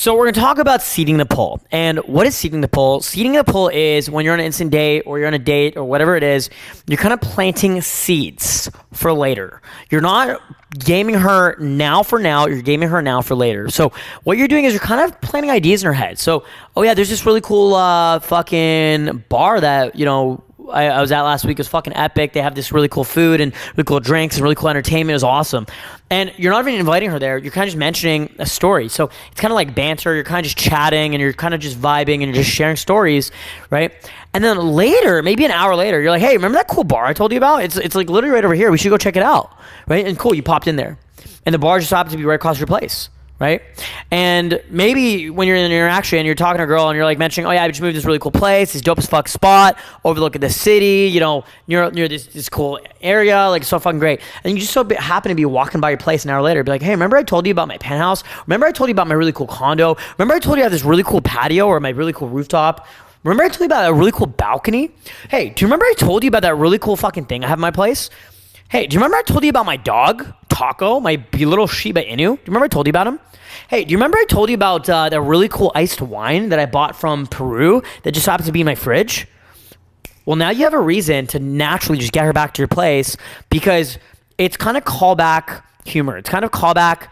So we're going to talk about seeding the poll. And what is seeding the poll? Seeding the poll is when you're on an instant date or you're on a date or whatever it is, you're kind of planting seeds for later. You're not gaming her now for now, you're gaming her now for later. So what you're doing is you're kind of planting ideas in her head. So, oh yeah, there's this really cool fucking bar that, you know, I was at last week. It was fucking epic. They have this really cool food and really cool drinks and really cool entertainment. It was awesome. And you're not even inviting her there. You're kind of just mentioning a story. So it's kind of like banter. You're kind of just chatting and you're kind of just vibing and you're just sharing stories, right? And then later, maybe an hour later, you're like, hey, remember that cool bar I told you about? It's like literally right over here. We should go check it out, right? And cool, you popped in there. And the bar just happened to be right across your place. Right? And maybe when you're in an interaction, you're talking to a girl and you're like mentioning, oh yeah, I just moved to this really cool place, this dope as fuck spot, overlooking the city, you know, near this cool area, like so fucking great. And you just so happen to be walking by your place an hour later, be like, hey, remember I told you about my penthouse? Remember I told you about my really cool condo? Remember I told you I have this really cool patio or my really cool rooftop? Remember I told you about a really cool balcony? Hey, do you remember I told you about that really cool fucking thing I have in my place? Hey, do you remember I told you about my dog, Taco, my little Shiba Inu? Do you remember I told you about him? Hey, do you remember I told you about that really cool iced wine that I bought from Peru that just happens to be in my fridge? Well, now you have a reason to naturally just get her back to your place because it's kind of callback humor. It's kind of callback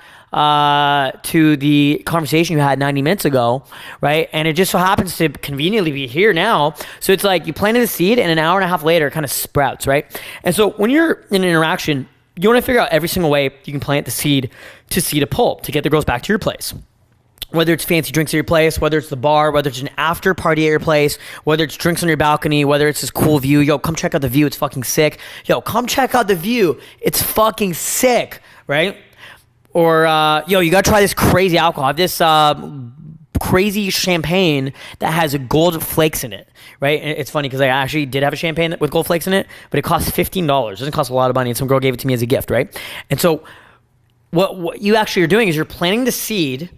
to the conversation you had 90 minutes ago, right? And it just so happens to conveniently be here now. So it's like you planted a seed and an hour and a half later it kind of sprouts, right? And so when you're in an interaction, you want to figure out every single way you can plant the seed to seed a poll to get the girls back to your place. Whether it's fancy drinks at your place, whether it's the bar, whether it's an after party at your place, whether it's drinks on your balcony, whether it's this cool view. Yo, come check out the view. It's fucking sick. Yo, come check out the view. It's fucking sick, right? Or, yo, you got to try this crazy alcohol. I have this crazy champagne that has gold flakes in it, right? And it's funny because I actually did have a champagne with gold flakes in it, but it costs $15. It doesn't cost a lot of money, and some girl gave it to me as a gift, right? And so what you actually are doing is you're planting the seed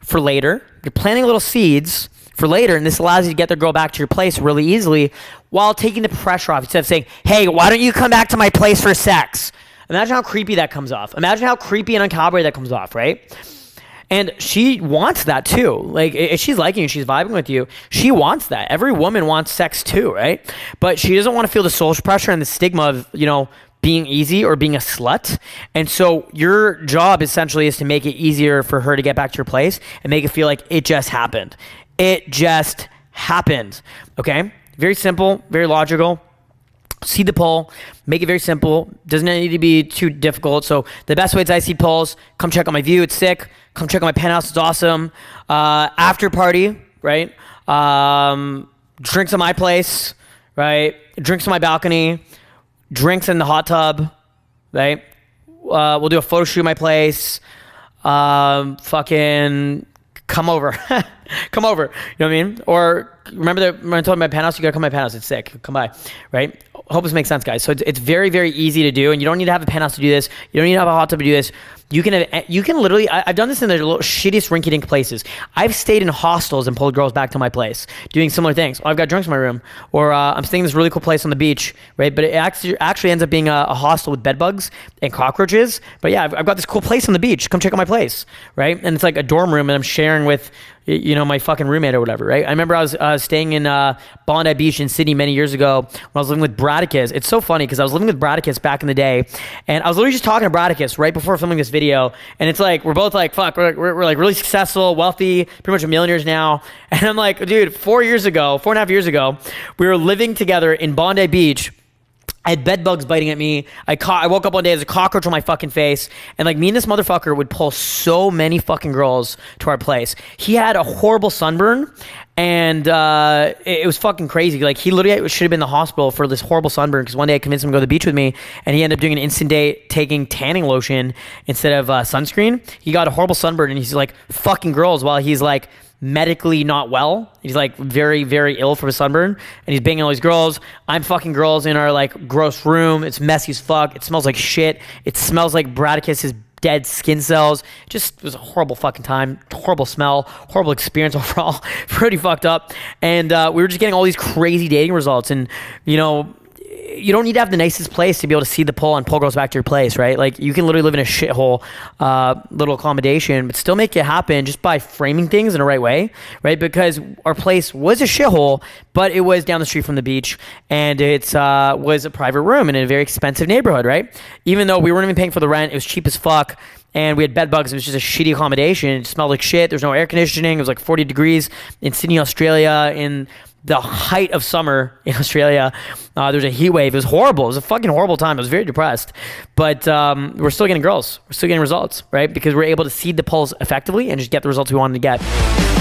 for later. You're planting little seeds for later, and this allows you to get the girl back to your place really easily while taking the pressure off. Instead of saying, hey, why don't you come back to my place for sex? Imagine how creepy that comes off. Imagine how creepy and uncalibrated that comes off, right? And she wants that too. Like, if she's liking you, she's vibing with you, she wants that. Every woman wants sex too, right? But she doesn't want to feel the social pressure and the stigma of, you know, being easy or being a slut. And so your job essentially is to make it easier for her to get back to your place and make it feel like it just happened. It just happened, okay? Very simple, very logical. Seed the poll, make it very simple. Doesn't need to be too difficult. So the best ways I seed polls, come check out my view, it's sick. Come check out my penthouse, it's awesome. After party, right? Drinks on my place, right? Drinks on my balcony, drinks in the hot tub, right? We'll do a photo shoot at my place. Fucking come over. Come over. You know what I mean? Or remember when I told you my penthouse? You gotta come to my penthouse. It's sick. Come by, right? Hope this makes sense, guys. So it's very, very easy to do, and you don't need to have a penthouse to do this. You don't need to have a hot tub to do this. You can literally, I've done this in the shittiest rinky-dink places. I've stayed in hostels and pulled girls back to my place doing similar things. I've got drinks in my room, or I'm staying in this really cool place on the beach, right? But it actually ends up being a hostel with bed bugs and cockroaches. But yeah, I've got this cool place on the beach. Come check out my place, right? And it's like a dorm room, and I'm sharing with, you know, my fucking roommate or whatever, right? I remember I was staying in Bondi Beach in Sydney many years ago when I was living with Bradicus. It's so funny because I was living with Bradicus back in the day, and I was literally just talking to Bradicus right before filming this video, and it's like we're both like, fuck, we're like really successful, wealthy, pretty much millionaires now, and I'm like, dude, 4.5 years ago, we were living together in Bondi Beach. I had bed bugs biting at me. I woke up one day as a cockroach on my fucking face, and like me and this motherfucker would pull so many fucking girls to our place. He had a horrible sunburn, and it was fucking crazy. Like he literally should have been in the hospital for this horrible sunburn because one day I convinced him to go to the beach with me, and he ended up doing an instant date taking tanning lotion instead of sunscreen. He got a horrible sunburn, and he's like fucking girls while he's like medically not well. He's like very, very ill from a sunburn, and he's banging all these girls. I'm fucking girls in our like gross room. It's messy as fuck. It smells like shit. It smells like Bradicus's dead skin cells. It was a horrible fucking time. Horrible smell. Horrible experience overall. Pretty fucked up. And we were just getting all these crazy dating results, and you know, you don't need to have the nicest place to be able to see the pole and pole girls back to your place, right? Like you can literally live in a shithole little accommodation, but still make it happen just by framing things in the right way, right? Because our place was a shithole, but it was down the street from the beach, and it was a private room in a very expensive neighborhood, right? Even though we weren't even paying for the rent, it was cheap as fuck. And we had bed bugs. It was just a shitty accommodation. It smelled like shit. There's no air conditioning. It was like 40 degrees in Sydney, Australia, in the height of summer in Australia. There's a heat wave. It was horrible. It was a fucking horrible time. I was very depressed. But we're still getting girls. We're still getting results, right? Because we're able to seed the poles effectively and just get the results we wanted to get.